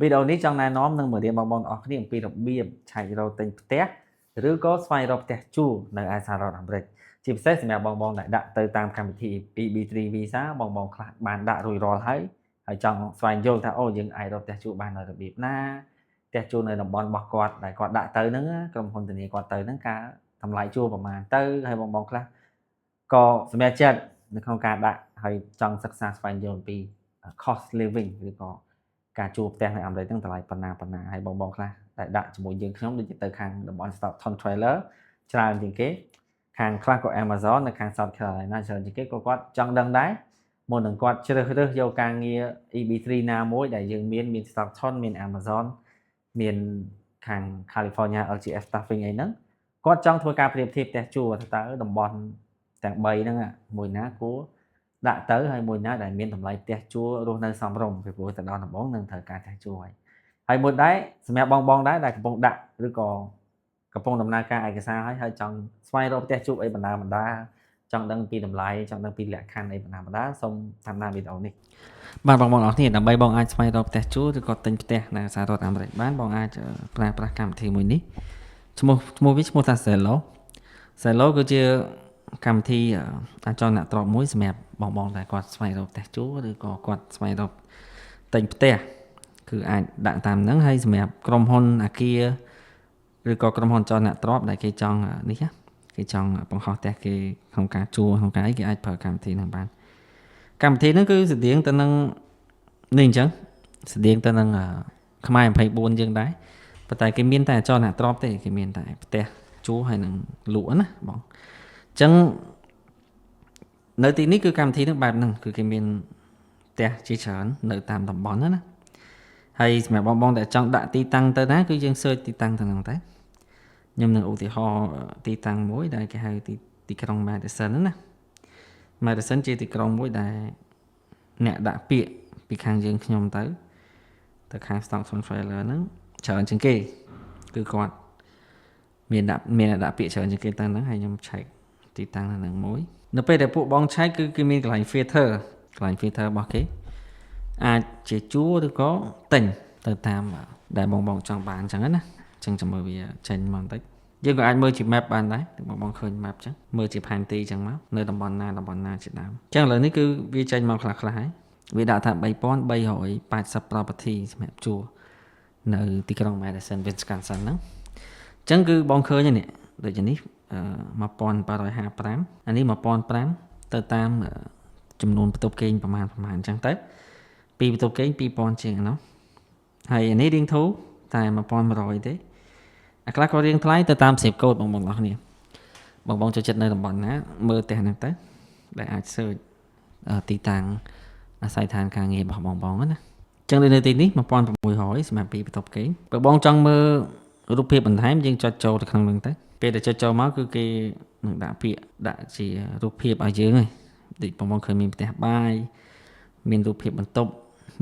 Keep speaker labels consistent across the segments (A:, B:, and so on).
A: វីដេអូនេះចង់ណែនាំនឹងមករៀនបងប្អូនអស់គ្នាអំពីរបៀបឆែករកទិញផ្ទះឬក៏ស្វែងរកផ្ទះជួលនៅឯសហរដ្ឋអាមេរិកជាពិសេសសម្រាប់បងប្អូនដែលដាក់ទៅតាមកម្មវិធី EB3 Visa បងប្អូនខ្លះបានដាក់រួចរាល់ហើយចង់ស្វែងយល់ថាអូយើងអាចរកផ្ទះជួលបាននៅរបៀបណាផ្ទះជួលនៅតំបន់របស់គាត់ដែលគាត់ដាក់ទៅហ្នឹងក្រុមហ៊ុនធានាគាត់ទៅហ្នឹងការតម្លៃជួលប្រហែលទៅហើយបងប្អូនខ្លះក៏សម្រាប់ចិត្តនៅក្នុងការដាក់ហើយចង់សិក្សាស្វែងយល់អំពី cost living ឬក៏ការជួលផ្ទះនៅអាមេរិកហ្នឹងតម្លៃប៉ុណ្ណាហើយបងប្អូនខ្លះដែលដាក់ជាមួយយើងខ្ញុំដូចជាទៅខាងតំបន់ Stockton Trailer ច្រើនជាងគេខាងខ្លះក៏ Amazon នៅខាង South Carolina ច្រើនជាងគេក៏គាត់ចង់ដឹងដែរមុននឹងគាត់ជ្រើសរើសយកការងារ EB3 ណាមួយដែលយើងមាន Stockton មាន Amazon មានខាង California LGF Staffing អីហ្នឹងគាត់ចង់ធ្វើការប្រៀបធៀបផ្ទះជួលទៅតំបន់ទាំង3ហ្នឹងមួយណាគួរដាក់ទៅហើយមួយណាដែលមានតម្លៃផ្ទះជួលរស់នៅសមរម្យពីព្រោះទៅដល់ដំបងនឹងត្រូវការផ្ទះជួលហើយមួយដែរសម្រាប់បងដែរដែលកំពុងដាក់ឬក៏កំពុងដំណើរការឯកសារហើយចង់ស្វែងរកផ្ទះជួលអីបណ្ដាចង់ដឹងពីតម្លៃចង់ដឹងពីលក្ខខណ្ឌអីបណ្ដាសូមតាមដានវីដេអូនេះបាទបងប្អូនអរគ្នាដើម្បីបងអាចស្វែងរកផ្ទះជួលឬក៏ទិញផ្ទះនៅសហរដ្ឋអាមេរិកបានបងអាចប្រើប្រាស់កម្មវិធីមួយនេះឈ្មោះវាឈ្មោះថា Zillow គឺជាកម្មវិធីអាចចងអ្នកទ្រព្យមួយសម្រាប់បងដែលគាត់ស្វែងរកផ្ទះជួលឬក៏គាត់ស្វែងរកទិញផ្ទះគឺអាចដាក់តាមហ្នឹងហើយសម្រាប់ក្រុមហ៊ុនអាគារឬក៏ក្រុមហ៊ុនចងអ្នកទ្រព្យដែលគេចង់នេះគេចង់បង្ហោះផ្ទះគេក្នុងការជួលក្នុងការអីគេអាចប្រើកម្មវិធីហ្នឹងបានកម្មវិធីហ្នឹងគឺស្តៀងទៅនឹងនេះអញ្ចឹងស្តៀងទៅនឹងខ្មែរ24យើងដែរប៉ុន្តែគេមានតែចងអ្នកទ្រព្យទេគេមានតែផ្ទះជួលហើយនឹងលក់ណាបងអញ្ចឹងនៅទីនេះគឺកម្មវិធីហ្នឹងបែបហ្នឹងគឺគេមានផ្ទះជាច្រើននៅតាមតំបន់ណាហើយសម្រាប់បងដែលចង់ដាក់ទីតាំងទៅណាគឺយើង search ទីតាំងទៅហ្នឹងតែខ្ញុំនឹងឧទាហរណ៍ទីតាំងមួយដែលគេហៅទីក្រុង Madison ណា Madison ជាទីក្រុងមួយដែលអ្នកដាក់ពាក្យពីខាងយើងខ្ញុំទៅខាង Stockton Trailer ហ្នឹងច្រើនជាងគេគឺគាត់មានដាក់ពាក្យច្រើនជាងគេទៅហ្នឹងហើយខ្ញុំឆែកទីតាំងហ្នឹងមួយនៅពេលដែលពួកបងឆែកគឺគេមានកន្លែង filter របស់គេអាចជាជួលឬក៏ទិញទៅតាមដែលបងចង់បានអញ្ចឹងណាអញ្ចឹងចាំមើលវាចេញមកបន្តិចយើងក៏អាចមើលជា map បានដែរបងឃើញ map អញ្ចឹងមើលជាផែនទីអញ្ចឹងមកនៅតំបន់ណាជាដើមអញ្ចឹងឥឡូវនេះគឺវាចេញមកខ្លះហើយវាដាក់ថា 3,380 property សម្រាប់ជួលនៅទីក្រុង Madison Wisconsin ហ្នឹងអញ្ចឹងគឺបងឃើញនេះដូចនេះ1755អានេះ1500ទៅតាមចំនួនបន្ទប់គេងប្រហែលអញ្ចឹងទៅពីបន្ទប់គេង 2000 ជាងហ្នឹងហើយអានេះរៀងធូរតែ 1100 ទេអាខ្លះក៏រៀងថ្លៃទៅតាម zip code បងប្អូនគ្នាបងចូលចិត្តនៅតំបន់ណាមើលផ្ទះហ្នឹងទៅដែលអាច search ទីតាំងអាស័យដ្ឋានការងាររបស់បងណាអញ្ចឹងនៅទីនេះ 1600 សម្រាប់ពីបន្ទប់គេងបើបងចង់មើលរូបភាពបន្ថែមយើងចុចចូលទៅក្នុងហ្នឹងទៅពេលដែលចុចចូលមកគឺគេនឹងដាក់ពាក្យដាក់ជារូបភាពឲ្យយើងហ្នឹងដូចបងឃើញមានផ្ទះបាយមានរូបភាពបន្ទប់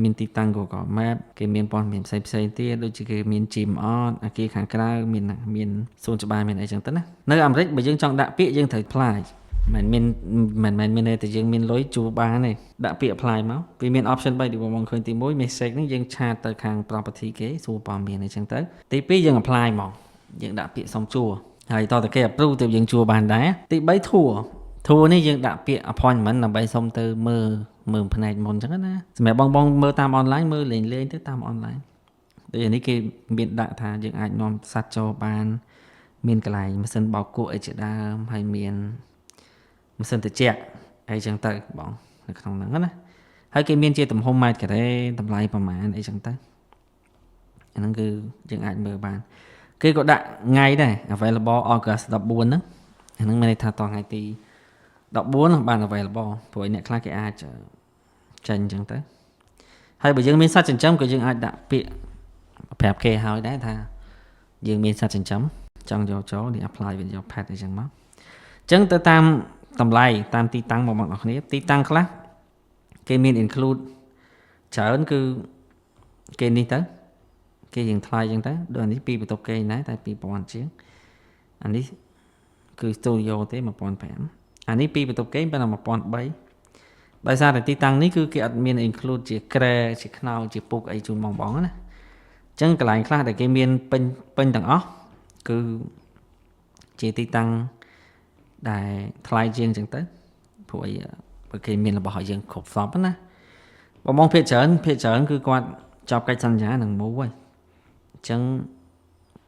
A: មានទីតាំង Google Map គេមានព័ត៌មានផ្សេងទៀតដូចជាគេមាន gym អត់អាគារខាងក្រៅមានសួនច្បារមានអីចឹងទៅណានៅអាមេរិកបើយើងចង់ដាក់ពាក្យយើងត្រូវ apply មិនមែនមានតែយើងមានលុយជួលបានទេដាក់ពាក្យ apply មកវាមាន option 3ដូចបងឃើញទី1 message ហ្នឹងយើងឆាតទៅខាង property គេសួរព័ត៌មានអីចឹងទៅទី2យើង apply មកយើងដាក់ពាក្យសុំជួលហើយតើគេ approve ទៅយើងជួលបានដែរទី3 tour នេះយើងដាក់ពាក្យ appointment ដើម្បីសុំទៅមើលផ្នែកមុនអញ្ចឹងណាសម្រាប់បងមើលតាមអនឡាញមើលលេងទៅតាមអនឡាញដូចនេះគេមានដាក់ថាយើងអាចនាំសត្វចូលបានមានកន្លែងម៉ាស៊ីនបោកគក់អីជាដើមហើយមានម៉ាស៊ីនត្រជាក់អីចឹងទៅបងនៅក្នុងហ្នឹងណាហើយគេមានជាទំហំម៉ែត្រការ៉េតម្លៃប្រមាណអីចឹងទៅអាហ្នឹងគឺយើងអាចមើលបានគេក៏ដាក់ថ្ងៃដែរ available August 14ហ្នឹងអាហ្នឹងមានន័យថាតថ្ងៃទី14បាន available ព្រោះអ្នកខ្លះគេអាចចេញអញ្ចឹងទៅហើយបើយើងមានសត្វចិញ្ចឹមក៏យើងអាចដាក់ពាក្យប្រាប់គេឲ្យដែរថាយើងមានសត្វចិញ្ចឹមចង់យកចូលនេះ apply វាយក pet អីចឹងមកអញ្ចឹងទៅតាមតម្លៃតាមទីតាំងបងប្អូនគ្នាទីតាំងខ្លះគេមាន include ច្រើនគឺគេនេះទៅគេយើងថ្លៃអញ្ចឹងទៅដូចនេះពីបន្ទប់គេដែរតែ 2000 ជាងអានេះគឺ studio ទេ 1500អានេះពីបន្ទប់គេប៉ុន្តែ 1300ដោយសារតែទីតាំងនេះគឺគេអត់មាន include ជាក្រែជាខ្នោជាពុកអីជូនបងណា ចឹងកន្លែងខ្លះដែលគេមានពេញទាំងអស់គឺជាទីតាំងដែលថ្លៃជាងចឹងទៅព្រោះបើគេមានរបស់ឲ្យយើងគ្រប់សពណាបងភាគច្រើនគឺគាត់ចប់កិច្ចសន្យានឹងមូហើយអញ្ចឹង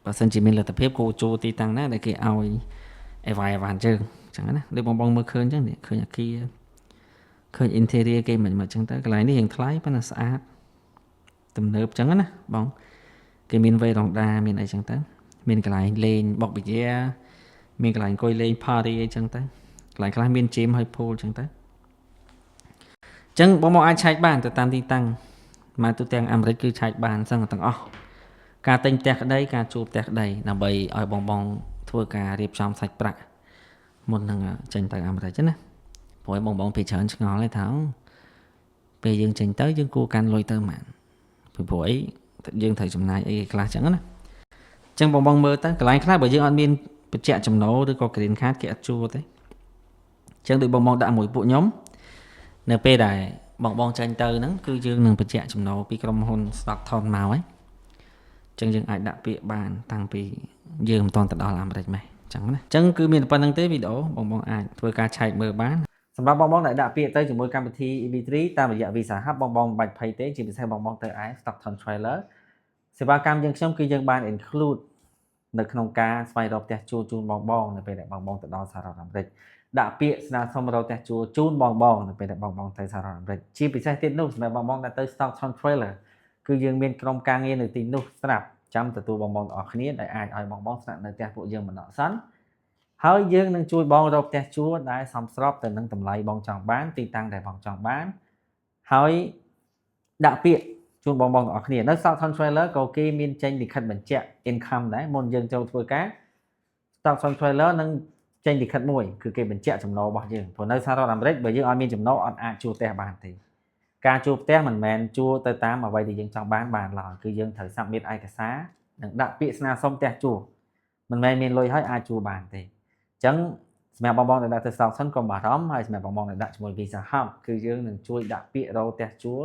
A: បើសិនជាមានលទ្ធភាពគោជួទីតាំងណាដែលគេឲ្យអីវ៉ាន់ជើងអញ្ចឹងណាដូចបងមើលឃើញអញ្ចឹងនេះឃើញអាគារឃើញ interior គេមិនអញ្ចឹងទៅកន្លែងនេះរៀងថ្លៃប៉ុន្តែស្អាតទំនើបអញ្ចឹងណាបងគេមានវេរ៉ុងដាមានអីអញ្ចឹងទៅមានកន្លែងលេងបុកប៊ីយ៉ាមានកន្លែងអង្គុយលេង party អីអញ្ចឹងទៅកន្លែងខ្លះមាន gym ហើយ pool អញ្ចឹងទៅអញ្ចឹងបងអាចឆែកបានទៅតាមទីតាំងមកទូទាំងអាមេរិកគឺឆែកបានសឹងទាំងអស់ការទិញផ្ទះក្តីការជួលផ្ទះក្តីដើម្បីឲ្យបងធ្វើការរៀបចំសាច់ប្រាក់មុននឹងចេញទៅអាមេរិកណាព្រោះបងភាគច្រើនឆ្ងល់ឯថាពេលយើងចេញទៅយើងគួរកាន់លុយទៅហ្មងព្រោះអីយើងត្រូវចំណាយអីខ្លះចឹងណាអញ្ចឹងបងមើលទៅកន្លែងខ្លះបើយើងអត់មានបញ្ជាក់ចំណូលឬក៏ green card គេអត់ជួលទេអញ្ចឹងដូចបងដាក់មួយពួកខ្ញុំនៅពេលដែលបងចេញទៅហ្នឹងគឺយើងនឹងបញ្ជាក់ចំណូលពីក្រុមហ៊ុន Stockton មកហើយអញ្ចឹងយើងអាចដាក់ពាក្យបានតាំងពីយើងមិនទាន់ទៅដល់អាមេរិកម៉េះអញ្ចឹងណាអញ្ចឹងគឺមានប៉ុណ្្នឹងទេវីដេអូបងអាចធ្វើការឆែកមើលបានសម្រាប់បងដែលដាក់ពាក្យទៅជាមួយកម្មវិធី EB3 តាមរយៈ Visa Hub បងមិនបាច់ភ័យទេជាពិសេសបងទៅឯ Stockton Trailer សេវាកម្មយើងខ្ញុំគឺយើងបាន include នៅក្នុងការស្វែងរកផ្ទះជួលជូនបងនៅពេលដែលបងទៅដល់សហរដ្ឋអាមេរិកដាក់ពាក្យស្នើសុំរកផ្ទះជួលជូនបងនៅពេលដែលបងទៅសហរដ្ឋអាមេរិកជាពិសេសទៀតនោះសម្រាប់បងដែលទៅ Stockton Trailer គឺយើងមានក្រុមការងារនៅទីនោះស្រាប់ចាំទទួលបងទាំងអស់គ្នាដែលអាចឲ្យបងស្នាក់នៅផ្ទះពួកយើងម្ដងសិនហើយយើងនឹងជួយបងរកផ្ទះជួលដែលសមស្របទៅនឹងតម្លៃបងចង់បានទីតាំងដែលបងចង់បានហើយដាក់ពាក្យជូនបងទាំងអស់គ្នានៅ Stockton Trailer ក៏គេមានចេញលិខិតបញ្ជាក់ income ដែរមុនយើងចូលធ្វើការ Stockton Trailer នឹងចេញលិខិតមួយគឺគេបញ្ជាក់ចំណូលរបស់យើងព្រោះនៅសហរដ្ឋអាមេរិកបើយើងអត់មានចំណូលអត់អាចជួលផ្ទះបានទេការជួលផ្ទះមិនមែនជួលទៅតាមអ្វីដែលយើងចង់បានឡើយគឺយើងត្រូវ submit ឯកសារនិងដាក់ពាក្យស្នើសុំផ្ទះជួលមិនមែនមានលុយហើយអាចជួលបានទេអញ្ចឹងសម្រាប់បងដែលដាក់ទៅ Stockton កុំបារម្ភហើយសម្រាប់បងដែលដាក់ជាមួយ Visa Hub គឺយើងនឹងជួយដាក់ពាក្យរកផ្ទះជួល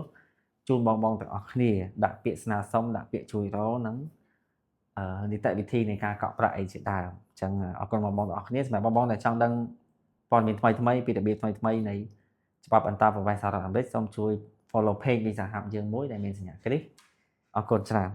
A: ជូនបងទាំងអស់គ្នាដាក់ពាក្យស្នើសុំដាក់ពាក្យជួយរកនិងនីតិវិធីនៃការកក់ប្រាក់អីជាដើមអញ្ចឹងអរគុណបងទាំងអស់គ្នាសម្រាប់បងដែលចង់ដឹងព័ត៌មានថ្មីពីរបៀបថ្មីនៃច្បាប់អន្តរប្រវេសន៍សហរដ្ឋអាមេរិកសូមជួយ follow page Visa Hub យើងមួយដែលមានសញ្ញាគ្រីសអរគុណច្រើន